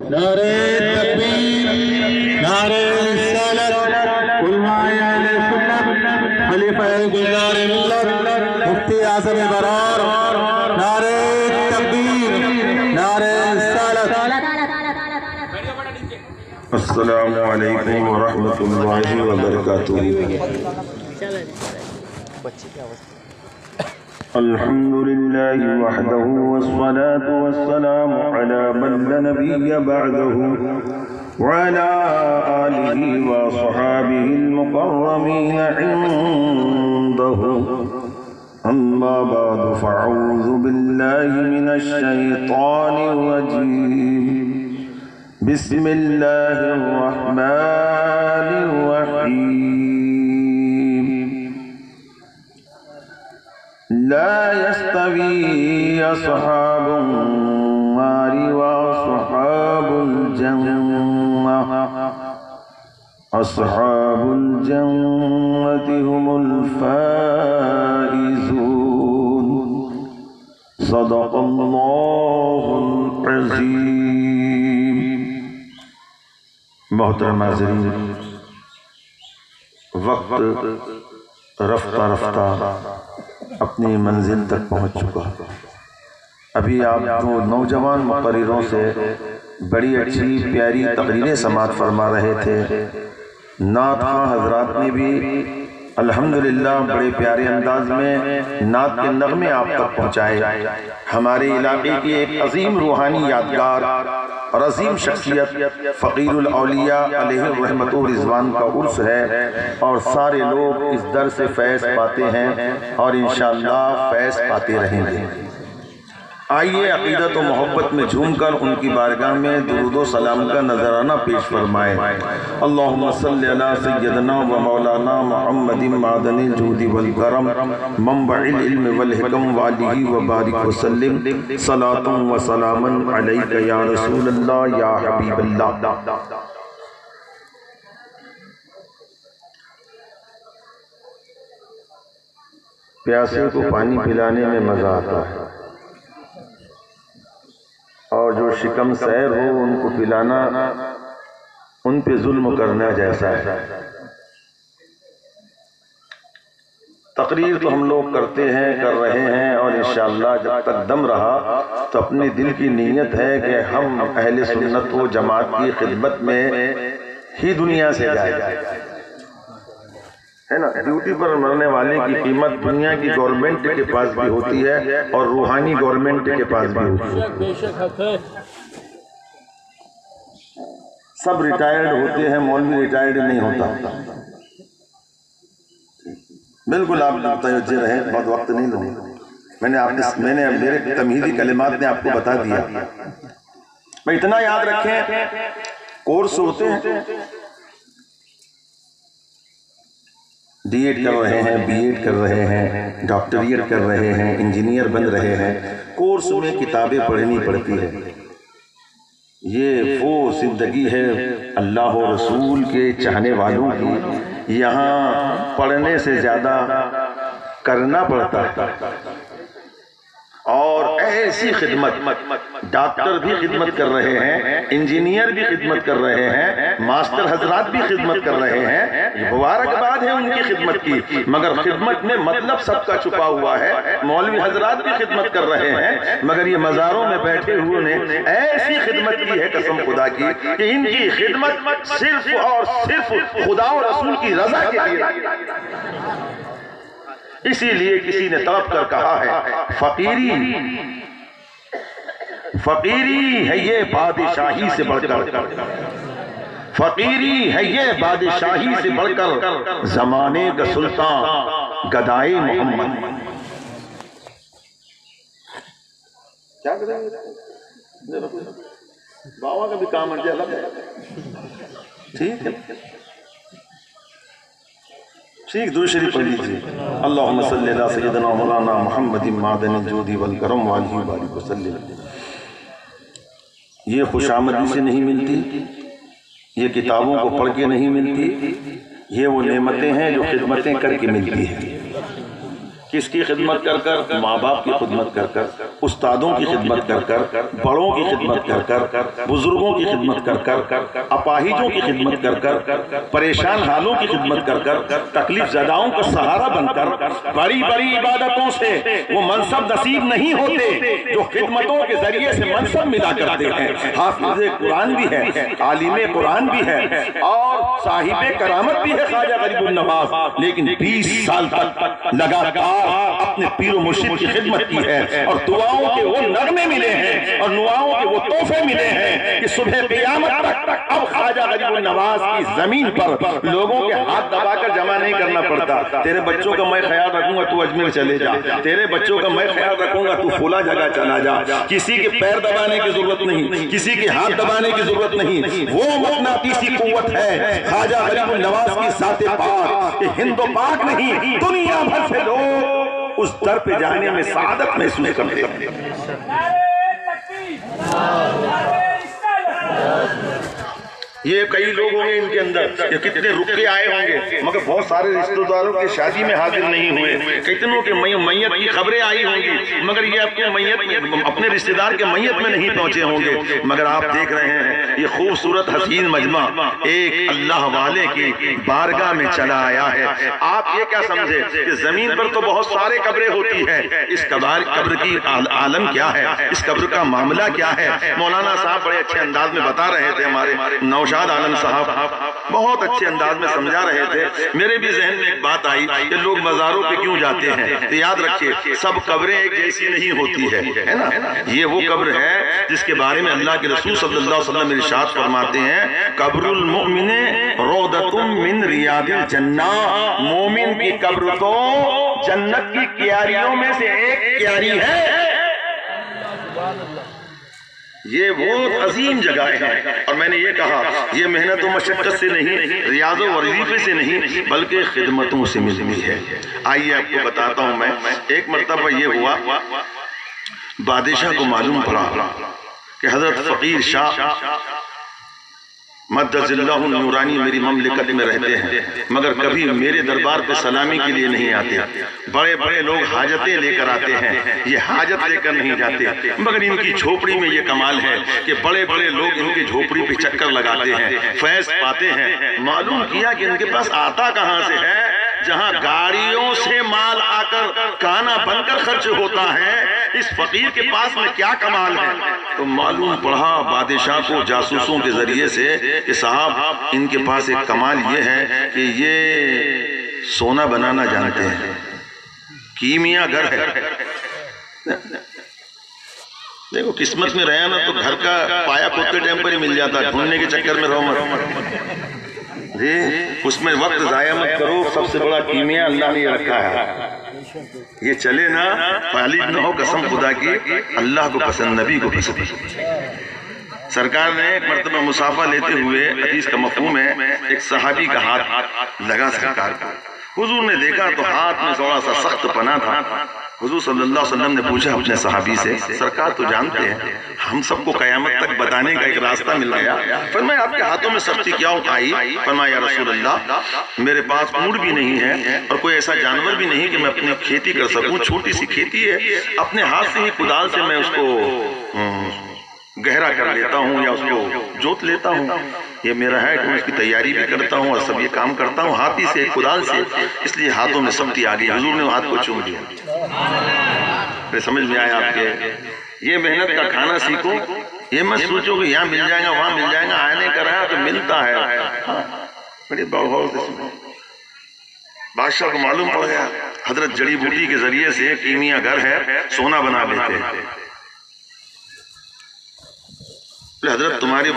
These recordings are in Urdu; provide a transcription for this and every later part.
نعرہ تکبیر، نعرہ رسالت، علماء اہل سنت، خلیفہ گلزار ملت، مفتی اعظم برار، نعرہ تکبیر، نعرہ رسالت۔ السلام علیکم ورحمۃ اللہ وبرکاتہ۔ الحمد لله وحده والصلاة والسلام على من لا نبي بعده وعلى آله وصحابه المكرمين عنده، أما بعد فأعوذ بالله من الشيطان الرجيم، بسم الله الرحمن الرحيم۔ لا يستوي أصحاب النار وأصحاب الجنة، أصحاب الجنة هم الفائزون، صدق الله العظيم۔ محترم حاضرین، وقت رفتہ رفتہ اپنی منزل تک پہنچ چکا۔ ابھی آپ دو نوجوان مقرروں سے بڑی اچھی پیاری تقریریں سماعت فرما رہے تھے۔ نعت خواں حضرات نے بھی الحمدللہ بڑے پیارے انداز میں نعت کے نغمے آپ تک پہنچائے۔ ہمارے علاقے کی ایک عظیم روحانی یادگار اور عظیم شخصیت فقیر الاولیاء علیہ الرحمت و رضوان کا عرس ہے، اور سارے لوگ اس در سے فیض پاتے ہیں اور انشاءاللہ فیض پاتے رہیں گے۔ آئیے عقیدت و محبت میں جھوم کر ان کی بارگاہ میں درود و سلام کا نذرانہ پیش فرمائے۔ اللہم صلی علی سیدنا و مولانا محمد معدن الجود والکرم، منبع العلم والحکم، وآلہ وبارک وسلم، صلاۃ و سلاما علیک یا رسول اللہ یا حبیب اللہ۔ پیاسے کو پانی پلانے میں مزہ آتا ہے، اور جو شکم سیر ہو ان کو پلانا ان پہ ظلم کرنا جیسا ہے۔ تقریر تو ہم لوگ کرتے ہیں، کر رہے ہیں، اور انشاءاللہ جب تک دم رہا تو اپنے دل کی نیت ہے کہ ہم اہل سنت و جماعت کی خدمت میں ہی دنیا سے جائیں، ہے نا۔ ڈیوٹی پر مرنے والے کی قیمت دنیا کی گورنمنٹ کے پاس بھی ہوتی ہے اور روحانی گورنمنٹ کے پاس بھی ہوتی ہے۔ سب ریٹائرڈ ہوتے ہیں، مولوی ریٹائرڈ نہیں ہوتا۔ بالکل آپ متوجہ رہیں، بہت وقت نہیں لوں۔ میں نے میرے تمہیدی کلمات نے آپ کو بتا دیا۔ میں اتنا یاد رکھیں، کورس ہوتے ہیں، ڈی ایڈ کر رہے ہیں، بی ایڈ کر رہے ہیں، ڈاکٹریٹ کر رہے ہیں، انجینئر بن رہے ہیں، کورس میں کتابیں پڑھنی پڑتی ہے۔ یہ وہ زندگی ہے اللہ و رسول کے چاہنے والوں کی، یہاں پڑھنے سے زیادہ کرنا پڑتا ہے، اور ایسی خدمت، ڈاکٹر بھی خدمت کر رہے ہیں، انجینئر بھی خدمت کر رہے ہیں، ماسٹر حضرات بھی خدمت کر رہے ہیں، مبارکباد ہے ان کی خدمت کی، مگر خدمت میں مطلب سب کا چھپا ہوا ہے۔ مولوی حضرات بھی خدمت کر رہے ہیں، مگر یہ مزاروں میں بیٹھے ہوئے نے ایسی خدمت کی ہے قسم خدا کی کہ ان کی خدمت صرف اور صرف خدا و رسول کی رضا کے لیے۔ اسی لیے کسی نے تڑپ کر کہا ہے، فقیری ہے یہ بادشاہی سے بڑھ کر، فقیری ہے یہ بادشاہی سے بڑھ کر، زمانے کا سلطان گدائے محمد۔ کیا کریں گے؟ بابا کا بھی کام ہے، الگ ہے، ٹھیک ہے، ٹھیک۔ درود شریف پڑھ لیجیے۔ اللہم صلی علی سیدنا مولانا محمد معدن الجود والکرم، وآلہ وبارک وسلم۔ یہ خوش آمدی سے نہیں ملتی، یہ کتابوں کو پڑھ کے نہیں ملتی، یہ وہ نعمتیں ہیں جو خدمتیں کر کے ملتی ہیں۔ کس کی خدمت کر کر؟ ماں باپ کی خدمت کر کر، استادوں کی خدمت کر کر، بڑوں کی خدمت کر کر، بزرگوں کی خدمت کر کر، اپاہجوں کی خدمت کر کر، پریشان حالوں کی خدمت کر کر، تکلیف زداؤں کا سہارا بن کر، بڑی بڑی عبادتوں سے وہ منصب نصیب نہیں ہوتے جو خدمتوں کے ذریعے سے منصب ملا کرتے ہیں۔ حافظ قرآن بھی ہے، عالم قرآن بھی ہے، اور صاحب کرامت بھی ہے خواجہ غریب النواز، لیکن 20 سال تک لگاتار اپنے پیر و مرشد کی خدمت کی ہے، اور دعاؤں کے وہ نغمے ملے ہیں اور دعاؤں کے وہ تحفے ملے ہیں کہ صبح قیامت تک اب خواجہ غریب النواز کی زمین پر لوگوں کے ہاتھ دبا کر جمع نہیں کرنا پڑتا۔ تیرے بچوں کا میں خیال رکھوں گا، تو اجمیر چلے جا، تیرے بچوں کا میں خیال رکھوں گا، تو فلاں جگہ چلا جا۔ کسی کے پیر دبانے کی ضرورت نہیں، کسی کے ہاتھ دبانے کی ضرورت نہیں، وہ مقناطیسی قوت ہے خواجہ غریب النواز کی ذات پاک کہ ہند و پاک نہیں، دنیا بھر سے لوگ اس در پہ جانے میں سعادت محسوس کرتے ہیں۔ یہ کئی لوگ ہوں گے ان کے اندر کہ کتنے رکے آئے ہوں گے مگر بہت سارے رشتہ داروں کی شادی میں حاضر نہیں ہوئے، کتنوں کے میت کی خبریں آئی ہوں گی مگر یہ اپنے رشتہ دار کے میت میں نہیں پہنچے ہوں گے۔ مگر آپ دیکھ رہے ہیں یہ خوبصورت حسین مجمع ایک اللہ والے کی بارگاہ میں چلا آیا ہے۔ آپ یہ کیا سمجھے کہ زمین پر تو بہت سارے قبریں ہوتی ہیں، اس قبر کی عالم کیا ہے، اس قبر کا معاملہ کیا ہے؟ مولانا صاحب بڑے اچھے انداز میں بتا رہے تھے، ہمارے نوشاد عالم صاحب بہت اچھے انداز میں سمجھا رہے تھے۔ میرے بھی ذہن میں ایک بات آئی کہ لوگ مزاروں پہ کیوں جاتے ہیں، تو یاد رکھیے سب قبریں ایک جیسی نہیں ہوتی ہے نا۔ یہ وہ قبر ہے جس کے بارے میں اللہ کے رسول صلی اللہ علیہ وسلم ارشاد فرماتے ہیں، قبر المؤمن روضۃ من ریاض الجنہ، مومن کی قبر تو جنت کی کیاریوں میں سے ایک کیاری ہے۔ یہ بہت عظیم جگہیں ہیں، اور میں نے یہ کہا یہ محنت و مشقت سے نہیں، ریاض و وظیفے سے نہیں، بلکہ خدمتوں سے ملتی ہے۔ آئیے آپ کو بتاتا ہوں میں، ایک مرتبہ یہ ہوا بادشاہ کو معلوم پڑا کہ حضرت فقیر شاہ مدد اللہ النورانی میری مملکت میں رہتے ہیں مگر کبھی میرے دربار پہ سلامی کے لیے نہیں آتے۔ بڑے بڑے لوگ حاجتیں لے کر آتے ہیں، یہ حاجت لے کر نہیں جاتے، مگر ان کی جھوپڑی میں یہ کمال ہے کہ بڑے بڑے لوگ ان کی جھوپڑی پہ چکر لگاتے ہیں، فیض پاتے ہیں۔ معلوم کیا کہ ان کے پاس آتا کہاں سے ہے؟ جہاں گاڑیوں سے مال آ کر کانا بن کر خرچ ہوتا ہے، اس فقیر کے پاس میں کیا کمال ہے؟ تو معلوم پڑا بادشاہ کو جاسوسوں کے ذریعے سے کہ صاحب ان کے پاس ایک کمال یہ ہے کہ یہ سونا بنانا جانتے ہیں، کیمیا گھر ہے۔ دیکھو قسمت میں رہا نا تو گھر کا پایا کھودتے ٹائم پر ہی مل جاتا، ڈھونڈنے کے چکر میں رہو مت جی، اس میں وقت ضائع مت کرو۔ سب سے بڑا کیمیا اللہ نے رکھا ہے، یہ چلے نا فالج نہ ہو، قسم خدا کی اللہ کو پسند، نبی کو پسند۔ سرکار نے ایک مرتبہ مسافہ لیتے ہوئے، حدیث کا مفہوم ہے، ایک صحابی کا ہاتھ لگا سرکار کو، حضور نے دیکھا تو ہاتھ میں تھوڑا سا سخت پنا تھا۔ حضور صلی اللہ علیہ وسلم نے پوچھا اپنے صحابی سے، سرکار تو جانتے ہیں ہم سب کو قیامت تک بتانے کا ایک راستہ مل گیا، فرمایا آپ کے ہاتھوں میں سختی کیا آئی؟ فرمایا یا رسول اللہ میرے پاس اونٹ بھی نہیں ہے اور کوئی ایسا جانور بھی نہیں کہ میں اپنی کھیتی کر سکوں، چھوٹی سی کھیتی ہے، اپنے ہاتھ سے ہی کدال سے میں اس کو گہرا کر لیتا ہوں یا اس کو جوت لیتا ہوں، یہ میرا ہے کہ میں اس کی تیاری بھی کرتا ہوں اور سب یہ کام کرتا ہوں ہاتھی سے، کدال سے، اس لیے ہاتھوں میں سختی آ گئی۔ حضور نے ہاتھ کو چوم لیا۔ پھر سمجھ میں آیا آپ کے یہ محنت کا کھانا سیکھو، یہ مت سوچو کہ یہاں مل جائے گا وہاں مل جائے گا، آنے کا رہا تو ملتا ہے۔ بڑی بہت بادشاہ کو معلوم پڑ گیا حضرت جڑی بوٹی کے ذریعے سے کیمیا گھر ہے، سونا بنا لیتے ہیں۔ حضرت تمہاری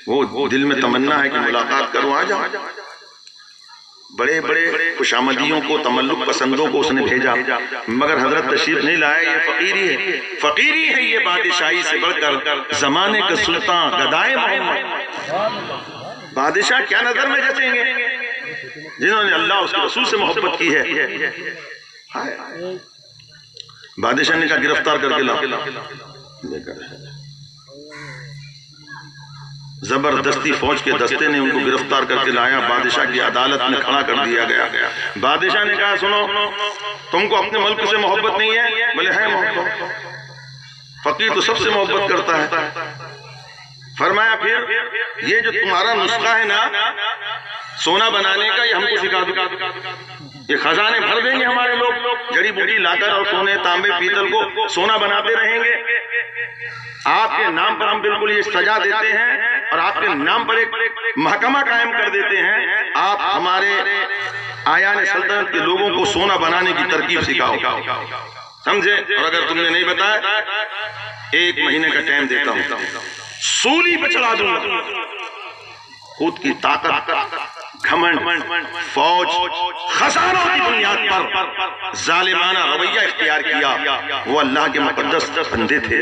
وہ دل میں تمنا ہے کہ ملاقات کروں، آ جاؤ۔ بڑے بڑے خوشامدیوں کو، تملک پسندوں کو اس نے بھیجا مگر حضرت تشریف نہیں لائے۔ یہ فقیری ہے، فقیری ہے یہ بادشاہی سے بڑھ کر، زمانے کا سلطان گدائے محمد۔ بادشاہ کیا نظر میں جچیں گے جنہوں نے اللہ اس کے رسول سے محبت کی ہے؟ بادشاہ نے کہا گرفتار کر کے لا، زبردستی فوج کے دستے نے ان کو گرفتار کر کے لایا، بادشاہ کی عدالت میں کھڑا کر دیا گیا۔ بادشاہ نے کہا سنو، تم کو اپنے ملک سے محبت نہیں ہے؟ بولے ہے محبت، فقیر تو سب سے محبت کرتا ہے۔ فرمایا پھر یہ جو تمہارا نسخہ ہے نا سونا بنانے کا، یہ ہم کو سکھا دو، یہ خزانے بھر دیں گے ہمارے لوگ، جڑی بوٹی لا کر اور سونے تانبے پیتل کو سونا بناتے رہیں گے۔ آپ کے نام پر ہم بالکل یہ سجا دیتے ہیں اور آپ کے نام پر ایک محکمہ قائم کر دیتے ہیں، آپ ہمارے آیان سلطنت کے لوگوں کو سونا بنانے کی ترکیب سکھاؤ، سمجھے؟ اور اگر تم نے نہیں بتایا 1 مہینے کا ٹائم دیتا ہوں، سولی پہ چڑھا دوں گا۔ خود کی طاقت، گھمنڈ، فوج، خزانوں کی بنیاد پر ظالمانہ رویہ اختیار کیا۔ وہ اللہ کے مقدس بندے تھے،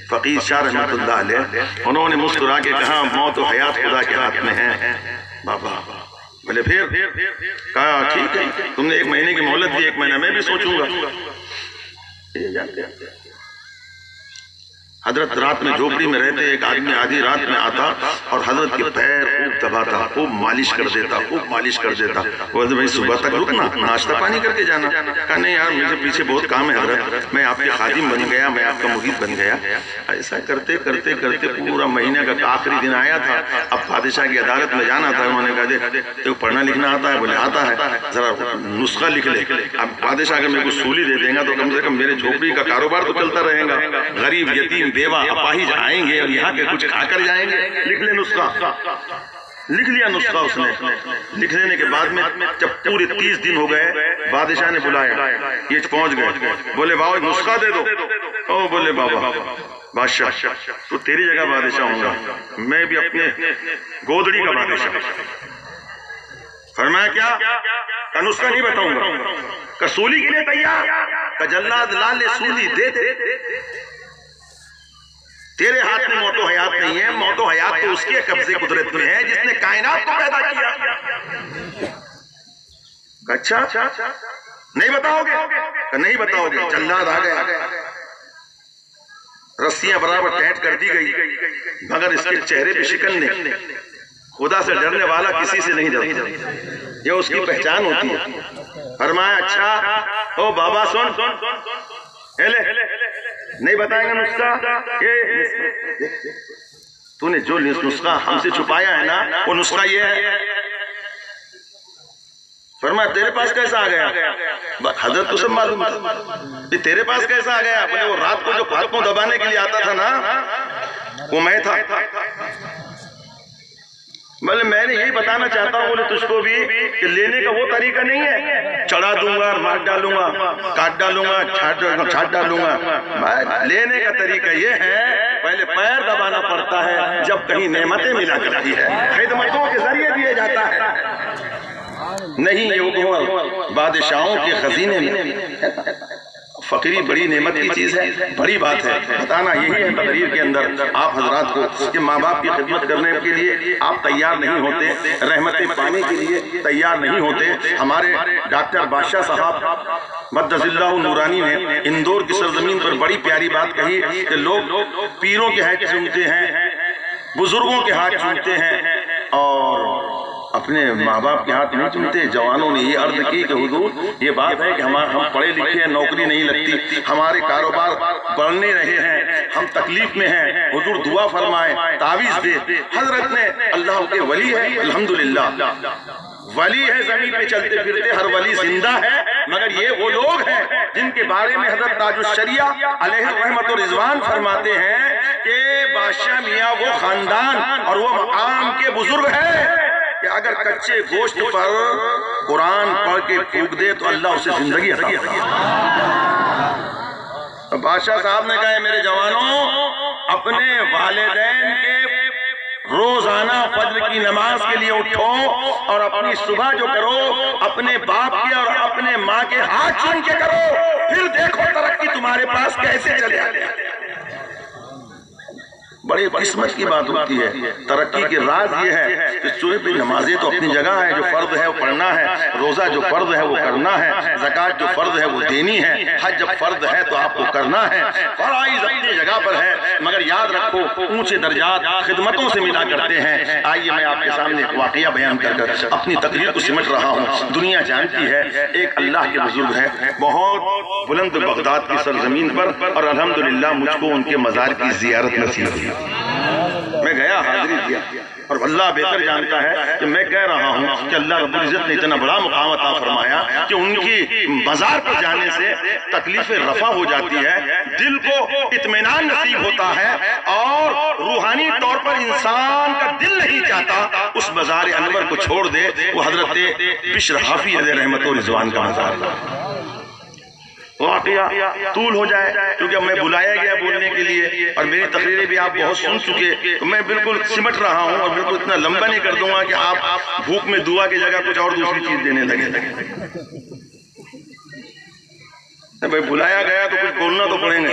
فقیر شاہ رحمت اللہ علیہ، انہوں نے مسکرا کے کہا موت و حیات خدا کے ہاتھ میں ہے بابا۔ بولے پھر؟ کہا ٹھیک ہے، تم نے 1 مہینے کی مہلت دی، 1 مہینہ میں بھی سوچوں گا۔ حضرت رات میں جھوپڑی میں رہتے، ایک آدمی آدھی رات میں آتا اور حضرت کے پیر خوب دباتا، خوب مالش کر دیتا، خوب مالش کر دیتا۔ بولتے بھائی صبح تک رکنا، ناشتہ پانی کر کے جانا۔ کہا نہیں یار مجھے پیچھے بہت کام ہے حضرت، میں آپ کے خادم بن گیا، میں آپ کا مرید بن گیا۔ ایسا کرتے کرتے کرتے پورا مہینے کا آخری دن آیا تھا، اب بادشاہ کی عدالت میں جانا تھا۔ انہوں نے کہا دیکھ تو پڑھنا لکھنا آتا ہے؟ بولے آتا ہے، ذرا نسخہ لکھ لے۔ اب بادشاہ اگر میرے کو سولی دے دیں گا تو کم سے کم میرے جھوپڑی کا کاروبار تو چلتا رہے گا، غریب یتیم بیوہ اپاہج آئیں گے اور یہاں کے کچھ کھا کر جائیں گے۔ لکھ لے نسخہ۔ لکھ لیا نسخہ اس نے۔ لکھ لینے کے بعد میں جب پورے 30 دن ہو گئے، بادشاہ نے بلایا، یہ پہنچ گئے۔ بولے بابا نسخہ دے دو۔ او بولے بابا بادشاہ تو تیری جگہ بادشاہ ہوں گا، میں بھی اپنے گودڑی کا بادشاہ۔ فرمایا کیا؟ کہ نسخہ نہیں بتاؤں گا۔ کہ سولی کے لیے تیار؟ کہ جلاد لال سولی دے دے، تیرے ہاتھ میں موت و حیات نہیں ہے، موت و حیات تو اس کے قبضے قدرت میں ہے جس نے کائنات کو پیدا کیا۔ اچھا نہیں بتاؤ گے؟ کہ نہیں بتاؤ گے۔ جلاد آ گیا، رسیاں برابر ٹیٹ کر دی گئی، مگر اس کے چہرے پہ شکن نہیں۔ خدا سے ڈرنے والا کسی سے نہیں ڈرتا، یہ اس کی پہچان ہوتی ہے۔ فرمایا اچھا او بابا سن، نہیں بتائیں گے نسخہ؟ تو نے جو نسخہ ہم سے چھپایا ہے نا وہ نسخہ یہ ہے۔ فرمایا تیرے پاس کیسا آ گیا؟ حضرت تو سب معلوم تھا، تیرے پاس کیسا آ گیا؟ بولے وہ رات کو جو پھاپوں دبانے کے لیے آتا تھا نا وہ میں تھا۔ بولے میں نے یہی بتانا چاہتا ہوں بولے تجھ کو بھی کہ لینے کا وہ طریقہ نہیں ہے چڑھا دوں گا، مار ڈالوں گا، کاٹ ڈالوں گا، چھاٹ ڈالوں گا۔ لینے کا طریقہ یہ ہے پہلے پیر دبانا پڑتا ہے جب کہیں نعمتیں ملا کرتی ہے، خدمتوں کے ذریعے دیے جاتا ہے، نہیں یہ بادشاہوں کے خزینے میں۔ فقیری بڑی نعمت کی چیز ہے، بڑی بات ہے، بتانا یہی ہے تقریر کے اندر آپ حضرات کو کہ ماں باپ کی خدمت کرنے کے لیے آپ تیار نہیں ہوتے، رحمتیں پانے کے لیے تیار نہیں ہوتے۔ ہمارے ڈاکٹر بادشاہ صاحب مدد اللہ نورانی نے اندور کی سرزمین پر بڑی پیاری بات کہی کہ لوگ پیروں کے ہاتھ چومتے ہیں، بزرگوں کے ہاتھ چومتے ہیں اور اپنے ماں باپ کے ہاتھ نہیں چومتے۔ جوانوں نے یہ عرض کی کہ حضور یہ بات ہے کہ ہم پڑھے لکھے ہیں، نوکری نہیں لگتی، ہمارے کاروبار بڑھ نہیں رہے ہیں، ہم تکلیف میں ہیں، حضور دعا فرمائے، تعویذ دے۔ حضرت نے اللہ کے ولی ہے، الحمدللہ ولی ہے، زمین پہ چلتے پھرتے ہر ولی زندہ ہے، مگر یہ وہ لوگ ہیں جن کے بارے میں حضرت تاج الشریعہ علیہ رحمت و رضوان فرماتے ہیں کہ بادشاہ میاں وہ خاندان اور وہ مقام کے بزرگ ہیں کہ اگر کچے گوشت پر قرآن پڑھ کے پھونک دے تو اللہ اسے زندگی عطا فرمائے۔ بادشاہ صاحب نے کہا میرے جوانوں اپنے والدین کے روزانہ فجر کی نماز کے لیے اٹھو اور اپنی صبح جو کرو اپنے باپ کے اور اپنے ماں کے ہاتھ چوم کے کرو، پھر دیکھو ترقی تمہارے پاس کیسے چلے آتے۔ بڑی قسمت کی بات ہوتی ہے. ترقی کے راز یہ ہے کہ چونکہ نمازیں تو اپنی جگہ ہے، جو فرض ہے وہ پڑھنا ہے، روزہ جو فرض ہے وہ کرنا ہے، زکوٰۃ جو فرض ہے وہ دینی ہے، حج جب فرض ہے تو آپ کو کرنا ہے. فرائض اپنی جگہ پر ہے، مگر یاد رکھو اونچے درجات خدمتوں سے ملا کرتے ہیں. آئیے میں آپ کے سامنے ایک واقعہ بیان کر اپنی تقریر کو سمٹ رہا ہوں. دنیا جانتی ہے ایک اللہ کے بزرگ ہے بہت بلند بغداد کی سرزمین پر، اور الحمدللہ مجھ کو ان کے مزار کی زیارت نصیب ہوئی. میں گیا، حاضری کیا، اور اللہ بہتر جانتا ہے کہ میں کہہ رہا ہوں کہ اللہ رب العزت نے اتنا بڑا مقام عطا فرمایا کہ ان کی مزار پر جانے سے تکلیف رفع ہو جاتی ہے، دل کو اطمینان نصیب ہوتا ہے، اور روحانی طور پر انسان کا دل نہیں چاہتا اس مزار انور کو چھوڑ دے. وہ حضرت بشر حافی علیہ رحمت و رضوان کا مزار. واقعہ طول ہو جائے کیونکہ اب میں بلایا گیا بولنے کے لیے، اور میری تقریریں بھی آپ بہت سن چکے، تو میں بالکل سمٹ رہا ہوں اور بالکل اتنا لمبا نہیں کر دوں گا کہ آپ بھوک میں دعا کی جگہ کچھ اور دوسری چیز دینے لگے. بھائی بلایا گیا تو کچھ بولنا تو پڑیں گے.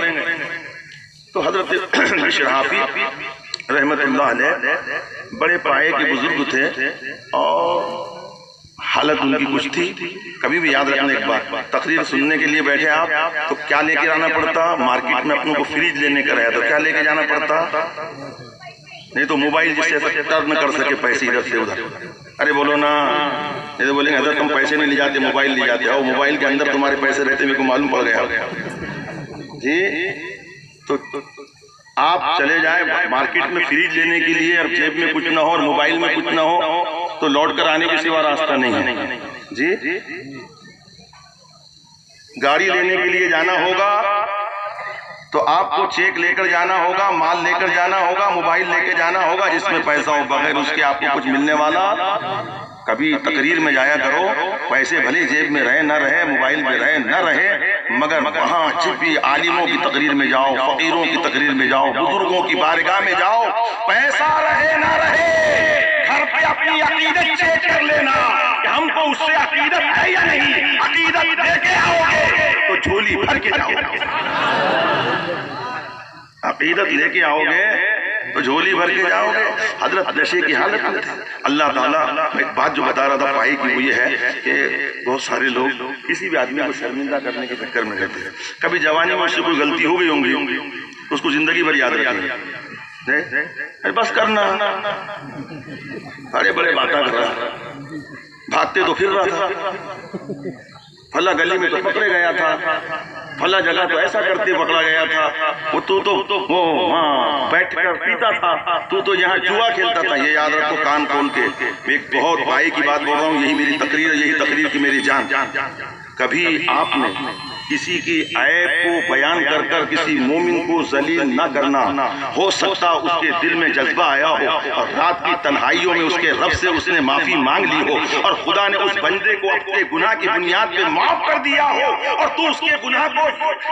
تو حضرت بشر حافی رحمت اللہ علیہ بڑے پائے کے بزرگ تھے، اور حالت ان کی کچھ تھی. کبھی بھی یاد رکھنا ایک بات، تقریر سننے کے لیے بیٹھے آپ تو کیا لے کے آنا پڑتا؟ مارکیٹ میں اپنوں کو فریج لینے کا رہا تو کیا لے کے جانا پڑتا؟ نہیں تو موبائل جس سے ٹرن کر سکے پیسے ادھر سے ادھر. ارے بولو نا، نہیں تو بولیں گے حضرت ہم پیسے نہیں لے جاتے، موبائل لے جاتے. اور موبائل کے اندر تمہارے پیسے رہتے میرے کو معلوم پڑ گیا جی. تو آپ چلے جائیں مارکیٹ میں فریج لینے کے لیے، اور جیب میں کچھ نہ ہو اور موبائل میں کچھ نہ ہو تو لوٹ کر آنے کے سوا راستہ نہیں ہے جی. گاڑی لینے کے لیے جانا ہوگا تو آپ کو چیک لے کر جانا ہوگا، مال لے کر جانا ہوگا، موبائل لے کے جانا ہوگا جس میں پیسہ ہو، بغیر اس کے آپ کو کچھ ملنے والا. کبھی تقریر میں جایا کرو، پیسے بھلے جیب میں رہے نہ رہے، موبائل میں رہے نہ رہے، مگر وہاں جب بھی عالموں کی تقریر میں جاؤ، فقیروں کی تقریر میں جاؤ، بزرگوں کی بارگاہ میں جاؤ، پیسہ رہے نہ رہے، گھر پہ اپنی عقیدت چیک کر لینا کہ ہم کو اس سے عقیدت ہے یا نہیں. عقیدت لے کے آؤ گے تو جھولی بھر کے جاؤ گے. عقیدت لے کے آؤ گے تو جھولی بھر کے جاؤ گے. حضرت نشے کی حالت میں تھے. اللہ تعالیٰ ایک بات جو بتا رہا تھا پائی کی، وہ یہ ہے کہ بہت سارے لوگ کسی بھی آدمی کو شرمندہ کرنے کے چکر میں رہتے ہیں. کبھی جوانی میں اس سے کوئی غلطی ہو گئی ہوں گی، اس کو زندگی بھر یاد رکھیں گے. بس کرنا، بڑے بڑے باتیں کر رہا، بھاگتے تو پھر رہا تھا، پھلا گلی میں تو پکڑے گیا تھا، پھلا جگہ تو ایسا کرتے پکڑا گیا تھا، وہ تو وہاں بیٹھ کر پیتا تھا، تو یہاں جوا کھیلتا تھا. یہ یاد رکھو کان کھول کے. ایک بہت بھائی کی بات بول رہا ہوں، یہی میری تقریر، یہی تقریر کی میری جان. کبھی آپ نے کسی کی عیب کو بیان کر کر کسی مومن کو ذلیل نہ کرنا. ہو سکتا اس کے دل میں جذبہ آیا ہو اور رات کی تنہائیوں میں اس کے رب سے اس نے معافی مانگ لی ہو، اور خدا نے اس بندے کو اپنے گناہ کی بنیاد پہ معاف کر دیا ہو، اور تو اس کے گناہ کو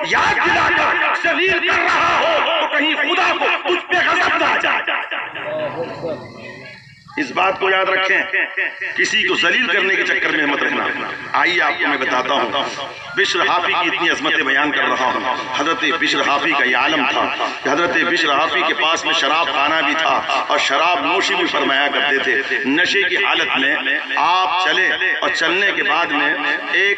یاد دلا کر ذلیل کر رہا ہو، تو کہیں خدا کو تجھ پہ غضب نہ آ جائے. اس بات کو یاد رکھیں، کسی کو ذلیل کرنے کے چکر میں مت رہنا. آئیے آپ کو میں بتاتا ہوں، بشر حافی کی اتنی عظمتیں بیان کر رہا ہوں. حضرت بشر حافی کا یہ عالم تھا کہ حضرت بشر حافی کے پاس میں شراب خانہ بھی تھا، اور شراب نوشی بھی فرمایا کرتے تھے. نشے کی حالت میں آپ چلے، اور چلنے کے بعد میں ایک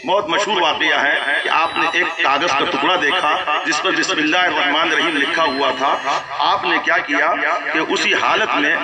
بہت مشہور واقعہ ہے کہ آپ نے ایک کاغذ کا ٹکڑا دیکھا جس پر بسم اللہ الرحمن الرحیم لکھا ہوا تھا. آپ نے کیا کیا کہ اسی حالت میں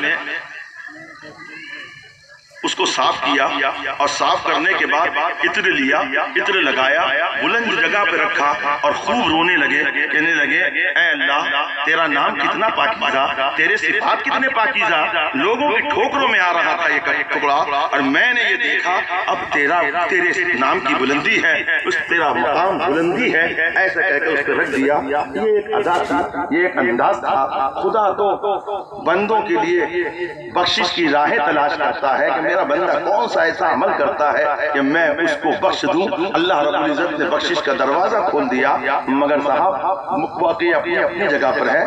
اس کو صاف کیا، اور صاف کرنے کے بعد عطر لیا، عطر لگایا، بلند جگہ پہ رکھا، اور خوب رونے لگے، کہنے لگے اے اللہ تیرا نام کتنا پاکیزہ، تیرے صفات کتنے پاکیزہ. لوگوں کی ٹھوکروں میں آ رہا تھا یہ ٹکڑا، اور میں نے یہ دیکھا اب تیرے نام کی بلندی ہے، اس تیرا مقام بلندی ہے. ایسا کہہ کے اس کو رکھ دیا. یہ ایک ادا تھی، یہ ایک انداز تھا. خدا تو بندوں کے لیے بخشش کی راہیں تلاش کرتا ہے کہ میرا بندہ کون سا ایسا عمل کرتا ہے کہ میں اس کو بخش دوں. اللہ رب العزت نے بخشش کا دروازہ کھول دیا. مگر صاحب واقعی اپنی جگہ پر ہے.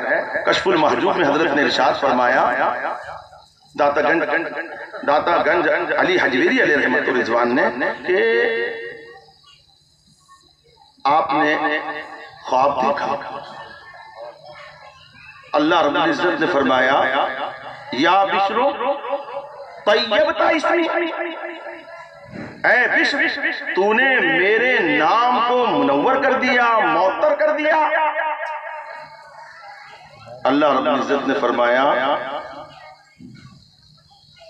کشف المحجوب میں حضرت نے ارشاد فرمایا، داتا گنج علی حجویری علیہ رحمت الرضوان نے، کہ آپ نے خواب دیکھا، اللہ رب العزت نے فرمایا یا بشرو طیبتا اسمی، اے بشر تو نے میرے نام کو منور کر دیا، معطر کر دیا۔ اللہ رب العزت نے فرمایا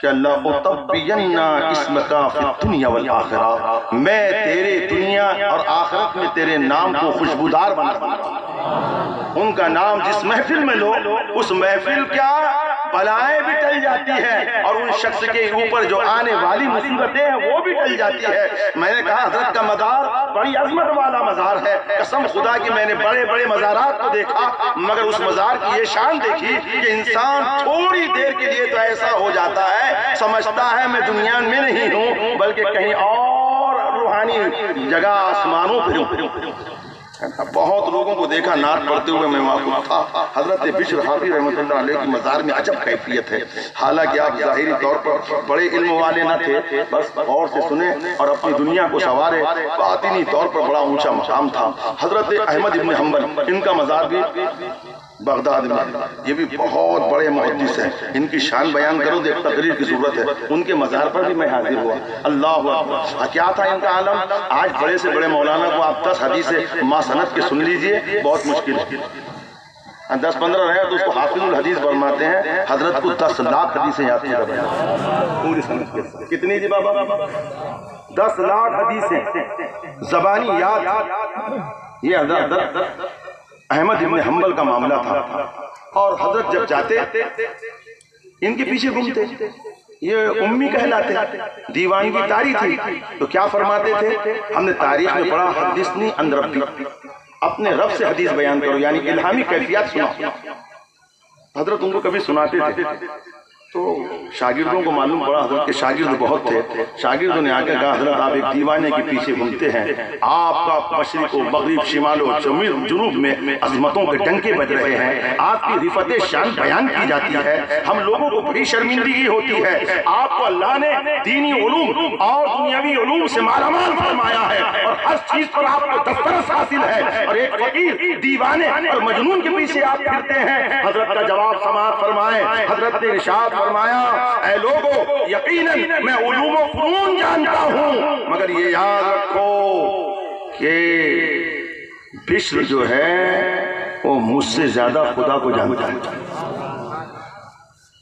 کہ اللہ اطبین اسمک فی الدنیا والآخرہ، میں تیرے دنیا اور آخرت میں تیرے نام کو خوشبودار بنا دوں گا۔ ان کا نام جس محفل میں لو، اس محفل کیا بلائیں بھی ٹل جاتی ہے، اور ان شخص کے اوپر جو آنے والی مصیبتیں ہیں وہ بھی ٹل جاتی ہے۔ میں نے کہا حضرت کا مزار بڑی عظمت والا مزار ہے، قسم خدا کی میں نے بڑے بڑے مزارات کو دیکھا، مگر اس مزار کی یہ شان دیکھی کہ انسان تھوڑی دیر کے لیے تو ایسا ہو جاتا ہے، سمجھتا ہے میں دنیا میں نہیں ہوں بلکہ کہیں اور روحانی جگہ آسمانوں پہ ہوں۔ بہت لوگوں کو دیکھا نعت پڑھتے ہوئے، میں وہاں تھا۔ حضرت بشر حافظ رحمۃ اللہ علیہ کی مزار میں عجب کیفیت ہے، حالانکہ آپ ظاہری طور پر بڑے علم والے نہ تھے، بس غور سے سنیں اور اپنی دنیا کو سنوارے، باطنی طور پر بڑا اونچا مقام تھا۔ حضرت احمد ابن حنبل، ان کا مزار بھی بغداد میں، یہ بھی بہت بڑے محدث ہیں، ان کی شان بیان کرو تو ایک تقریر کی ضرورت ہے، ان کے مزار پر بھی میں حاضر ہوا۔ اللہ اکبر، کیا تھا ان کا عالم! آج بڑے سے بڑے مولانا کو آپ 10 حدیثیں ما سند کے سن لیجئے، بہت مشکل ہے۔ 10-15 رہے تو اس کو حافظ الحدیث فرماتے ہیں، حضرت کو 10 لاکھ حدیثیں یاد کیا پوری سند کے ساتھ۔ کتنی جی بابا؟ 10 لاکھ حدیثیں زبانی یاد۔ یہ حضرت احمد ابن حنبل کا معاملہ تھا، اور حضرت جب جاتے ان کے پیچھے گھومتے، یہ امی کہلاتے، دیوان کی تاریخ تھی، تو کیا فرماتے تھے؟ ہم نے تاریخ میں پڑھا حدثنی عن ربی، اپنے رب سے حدیث بیان کرو، یعنی الہامی کیفیات سنا۔ حضرت ان کو کبھی سناتے تھے تو شاگردوں کو معلوم پڑا، حضرت کے شاگرد بہت تھے، شاگردوں نے آ کے کہا حضرت آپ ایک دیوانے کے پیچھے گھومتے ہیں، آپ کا مشرق و مغرب شمال و جنوب میں عظمتوں کے ڈنکے بج رہے ہیں، آپ کی رفعت شان بیان کی جاتی ہے، ہم لوگوں کو بڑی شرمندگی ہوتی ہے، آپ کو اللہ نے دینی علوم اور دنیاوی علوم سے مالا مال فرمایا ہے، اور ہر چیز پر آپ کو دسترس حاصل ہے، اور ایک فقیر دیوانے اور مجنون کے پیچھے آپ پھرتے ہیں۔ حضرت کا جواب سماعت فرمائے، حضرت نے ارشاد فرمایا اے لوگو یقیناً میں علوم و فنون جانتا ہوں، مگر یہ یاد رکھو کہ بشر جو ہے وہ مجھ سے زیادہ خدا کو جانتا ہے،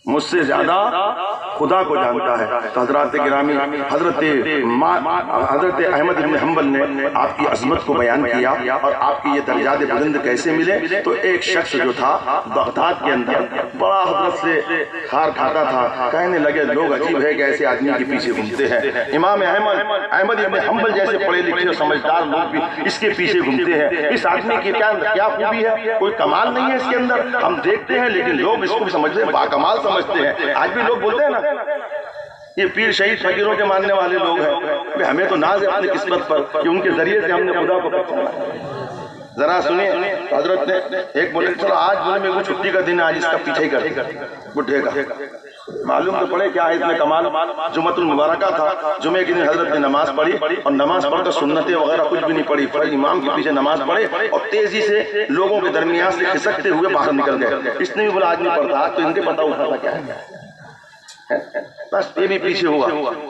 مجھ سے زیادہ خدا کو جانتا ہے۔ تو حضرات گرامی، حضرت احمد بن حنبل نے آپ کی عظمت کو بیان کیا اور آپ کی یہ درجات بلند کیسے ملے، تو ایک شخص جو تھا بغداد کے اندر بڑا حضرت سے کھار کھاتا تھا، کہنے لگے لوگ عجیب ہے کہ ایسے آدمی کے پیچھے گھومتے ہیں، امام احمد بن حنبل جیسے پڑھے لکھے اور سمجھدار لوگ بھی اس کے پیچھے گھومتے ہیں، اس آدمی کی کیا خوبی ہے، کوئی کمال نہیں ہے اس کے اندر، ہم دیکھتے ہیں لیکن لوگ اس کو سمجھتے ہیں با کمال سمجھتے ہیں۔ آج بھی لوگ بولتے ہیں نا یہ پیر شہید فقیروں کے ماننے والے لوگ ہیں، ہمیں تو ناز ہے اپنی قسمت پر کہ ان کے ذریعے سے ہم نے خدا کو پہچانا۔ ذرا سنیں، حضرت نے ایک بولے چلو آج بولے میرے کو چھٹی کا دن ہے، آج اس کا پیچھے ہی کرتے بڈھے کا، معلوم تو پڑے کیا ہے اس میں کمال۔ جمعۃ المبارکہ تھا، جمعے کے دن حضرت نے نماز پڑھی اور نماز پڑھ کر سنتیں وغیرہ کچھ بھی نہیں پڑھی، فرض امام کے پیچھے نماز پڑھے اور تیزی سے لوگوں کے درمیان سے کھسکتے ہوئے باہر نکل گئے۔ اس نے بھی بولا آج نہیں پڑھتا، تو ان کے پتہ اٹھا تھا کیا ہے، بس یہ بھی پیچھے ہوا۔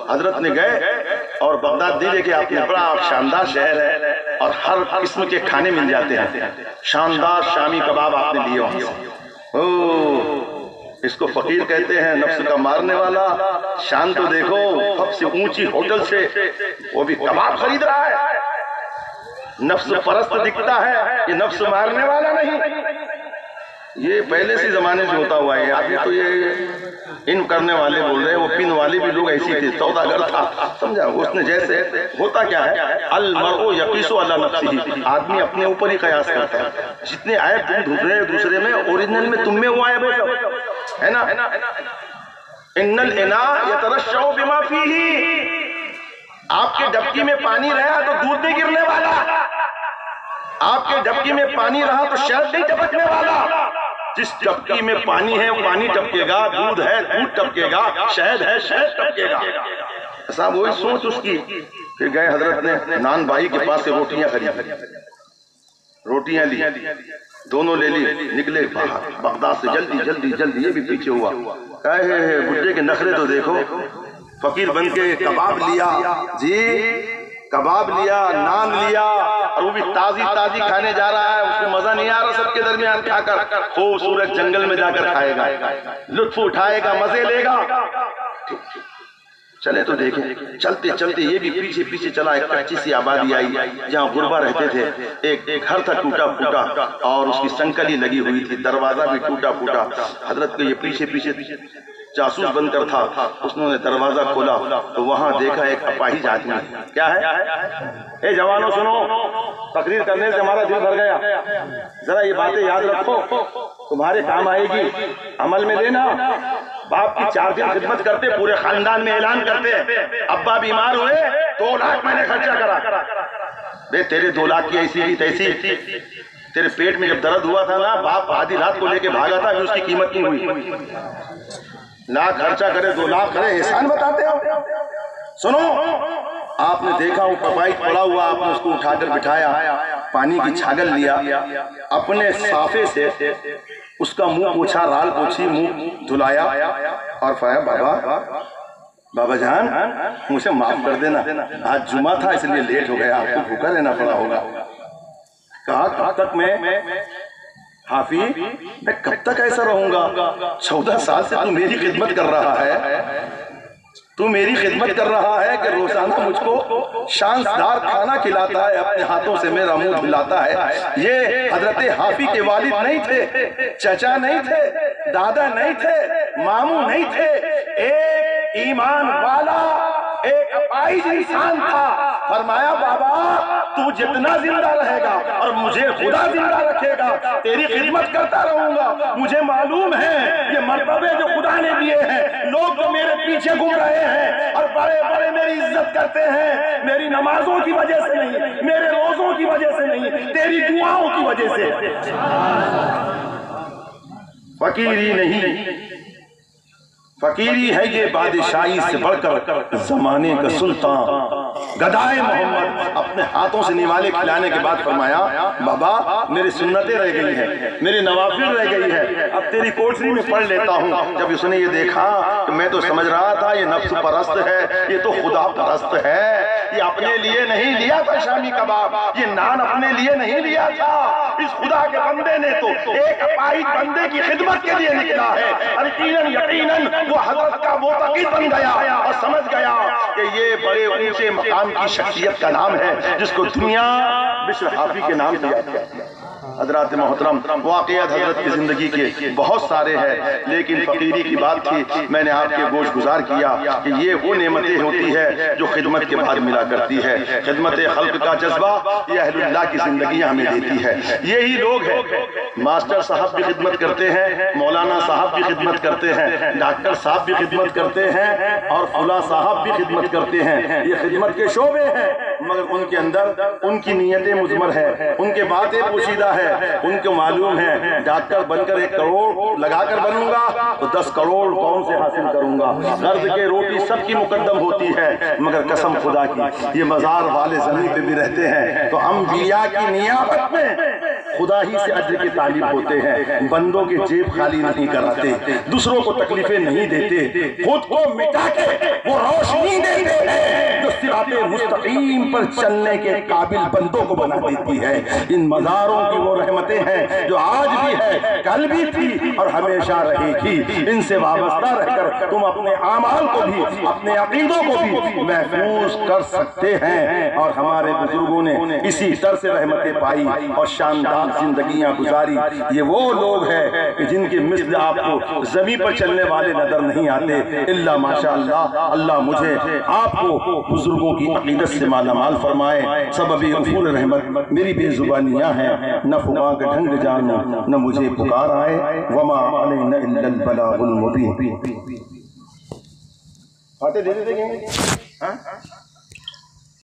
حضرت نے گئے اور بغداد دے کے آپ نے بڑا شاندار شہر ہے اور ہر قسم کے کھانے مل جاتے ہیں، شاندار شامی کباب آپ نے لیے وہاں سے۔ اس کو فقیر کہتے ہیں، نفس کا مارنے والا، شان تو دیکھو، سب سے اونچی ہوٹل سے وہ بھی کباب خرید رہا ہے، نفس پرست دکھتا ہے، یہ نفس مارنے والا نہیں۔ یہ پہلے سے زمانے سے ہوتا ہوا ہے، ابھی تو یہ ان کرنے والے بول رہے ہیں، وہ پن والے بھی لوگ ایسی تھے، سوداگر تھا، سمجھا؟ اس نے جیسے ہوتا کیا ہے، المرء یقیس علی نفسہ، آدمی اپنے اوپر ہی قیاس کرتا ہے، جتنے عیب تم ڈھونڈ رہے دوسرے میں، اوریجنل میں تم میں وہ عیب ہے نا۔ ان الاناء یترشح بما فیہ، آپ کے ڈبکی میں پانی رہا تو دودھ نہیں گرنے والا، آپ کے ڈبکی میں پانی رہا تو شہد نہیں ٹپکنے والا، جس ڈبکی میں پانی ہے وہ پانی ٹپکے گا، دودھ ہے دودھ ٹپکے گا، شہد ہے شہد ٹپکے گا۔ صاحب وہی سوچ اس کی۔ پھر گئے حضرت نے نان بھائی کے پاس سے روٹیاں خریدی، روٹیاں لی، دونوں لے لی، نکلے باہر بغداد سے جلدی جلدی جلدی، یہ بھی پیچھے ہوا، کہے بڈھے کے نخرے تو دیکھو، فقیر بن کے کباب لیا، جی کباب لیا، نان لیا، اور وہ بھی تازی تازی کھانے جا رہا ہے، اس کو مزہ نہیں آ رہا سب کے درمیان کھا کر، خوبصورت جنگل میں جا کر کھائے گا، لطف اٹھائے گا، مزے لے گا۔ چلے تو دیکھیں، چلتے چلتے یہ بھی پیچھے پیچھے چلا، ایک کچی سی آبادی آئی جہاں غربا رہتے تھے، ایک گھر تھا ٹوٹا پھوٹا اور اس کی سنکلی لگی ہوئی تھی، دروازہ بھی ٹوٹا پھوٹا۔ حضرت کے یہ پیچھے پیچھے جاسوس بن کر تھا، اس نے دروازہ کھولا تو وہاں دیکھا ایک اپاہج آدمی، کیا ہے؟ اے جوانوں سنو، تقریر کرنے سے ہمارا دل بھر گیا، ذرا یہ باتیں یاد رکھو، تمہارے کام آئے گی، عمل میں لینا۔ باپ کی 4 دن خدمت کرتے، پورے خاندان میں اعلان کرتے، ابا بیمار ہوئے 2 لاکھ میں نے خرچہ کرا، بے تیرے 2 لاکھ کی ایسی کی تیسی، تیرے پیٹ میں جب درد ہوا تھا نا، باپ آدھی رات کو لے کے بھاگا تھا، اس کی قیمت نہیں ہوئی، لاکھ خرچہ کرے 2 لاکھ کرے، احسان بتاتے ہو۔ سنو، آپ نے دیکھا وہ پپائٹ پڑا ہوا، آپ نے اس کو اٹھا کر بٹھایا، پانی کی چھاگل لیا، اپنے صافے سے اس کا منہ پوچھا، رال پوچھی، منہ دھلایا اور فرمایا بابا جان مجھے معاف کر دینا، آج جمعہ تھا اس لیے لیٹ ہو گیا، آپ کو بھوکا رہنا پڑا ہوگا۔ کہا کب تک میں حافظ، میں کب تک ایسا رہوں گا؟ 14 سال سے تو میری خدمت کر رہا ہے، تو میری خدمت کر رہا ہے کہ روزانہ مجھ کو شانسدار کھانا کھلاتا ہے، اپنے ہاتھوں سے میرا منہ دھلاتا ہے۔ یہ حضرت حافظ کے والد نہیں تھے، چچا نہیں تھے، دادا نہیں تھے، ماموں نہیں تھے، ایک ایمان والا، ایک اپائج انسان تھا۔ فرمایا بابا تو جتنا زندہ رہے گا اور مجھے خدا زندہ رکھے گا، تیری خدمت کرتا رہوں گا۔ مجھے معلوم ہے یہ مرتبے جو خدا نے دیے ہیں، لوگ جو میرے پیچھے گھوم رہے ہیں اور بڑے بڑے میری عزت کرتے ہیں، میری نمازوں کی وجہ سے نہیں، میرے روزوں کی وجہ سے نہیں، تیری دعاؤں کی وجہ سے۔ فقیری نہیں، فقیری ہے یہ بادشاہی سے بڑھ کر زمانے کا سلطان۔ گدائے محمد اپنے ہاتھوں سے نوالے کھلانے کے بعد فرمایا بابا میری سنتیں رہ گئی ہیں، میری نوافل رہ گئی ہے، اب تیری کوٹری میں پڑھ لیتا ہوں۔ جب اس نے یہ دیکھا تو میں تو سمجھ رہا تھا یہ نفس پرست ہے، یہ تو خدا پرست ہے، یہ اپنے لیے نہیں لیا تھا شامی کباب، یہ نان اپنے لیے نہیں لیا تھا، اس خدا کے بندے نے تو ایک اپائج بندے کی خدمت کے لیے نکلا ہے۔ یقیناً یقیناً وہ حضرت کا معتقد بن گیا اور سمجھ گیا کہ یہ بڑے اونچے مقام کی شخصیت کا نام ہے جس کو دنیا بشر حافظ کے نام سے یاد کرتی ہے۔ حضرات محترم، واقعات حضرت کی زندگی کے بہت سارے ہیں، لیکن فقیری کی بات تھی، میں نے آپ کے گوش گزار کیا کہ یہ وہ نعمتیں ہوتی ہے جو خدمت کے بعد ملا کرتی ہے۔ خدمت خلق کا جذبہ یہ اہل اللہ کی زندگیاں ہمیں دیتی ہے۔ یہی لوگ ہیں، ماسٹر صاحب بھی خدمت کرتے ہیں، مولانا صاحب بھی خدمت کرتے ہیں، ڈاکٹر صاحب بھی خدمت کرتے ہیں اور فلاں صاحب بھی خدمت کرتے ہیں۔ یہ خدمت کے شعبے ہیں، مگر ان کے اندر ان کی نیتیں مضمر ہے، ان کے باتیں پوشیدہ ہے، ان کو معلوم ہے ڈاکٹر بن کر 1 کروڑ لگا کر بنوں گا تو 10 کروڑ کون سے حاصل کروں گا۔ قرض کے روٹی سب کی مقدم ہوتی ہے، مگر قسم خدا کی یہ مزار والے زمین پہ بھی رہتے ہیں تو انبیاء کی نیابت میں خدا ہی سے اجر کی طالب ہوتے ہیں، بندوں کی جیب خالی نہیں کراتے، دوسروں کو تکلیفیں نہیں دیتے، خود کو مٹا کے وہ روشنی دیتے ہیں جو صراط مستقیم پر چلنے کے قابل بندوں کو بنا دیتی ہے۔ ان مزاروں کی وہ رحمتیں ہیں جو آج بھی ہے، کل بھی تھی اور ہمیشہ رہے گی۔ ان سے وابستہ رہ کر تم اپنے اعمال کو بھی، اپنے عقیدوں کو بھی محفوظ کر سکتے ہیں، اور ہمارے بزرگوں نے اسی طرح سے رحمتیں پائی اور شاندار زندگیاں گزاری۔ یہ وہ لوگ ہیں کہ جن کے مثل آپ کو زمین پر چلنے والے نظر نہیں آتے الا ماشاءاللہ۔ اللہ مجھے آپ کو بزرگوں کی عقیدت سے مالا مال فرمائے۔ سبب غفور رحمت میری بے زبانیاں ہیں، نہ خدا کا ڈھنگ جانو نہ مجھے پکار آئے، وما علینا الا البلاغ المبین۔ فاتح دے دیتے ہیں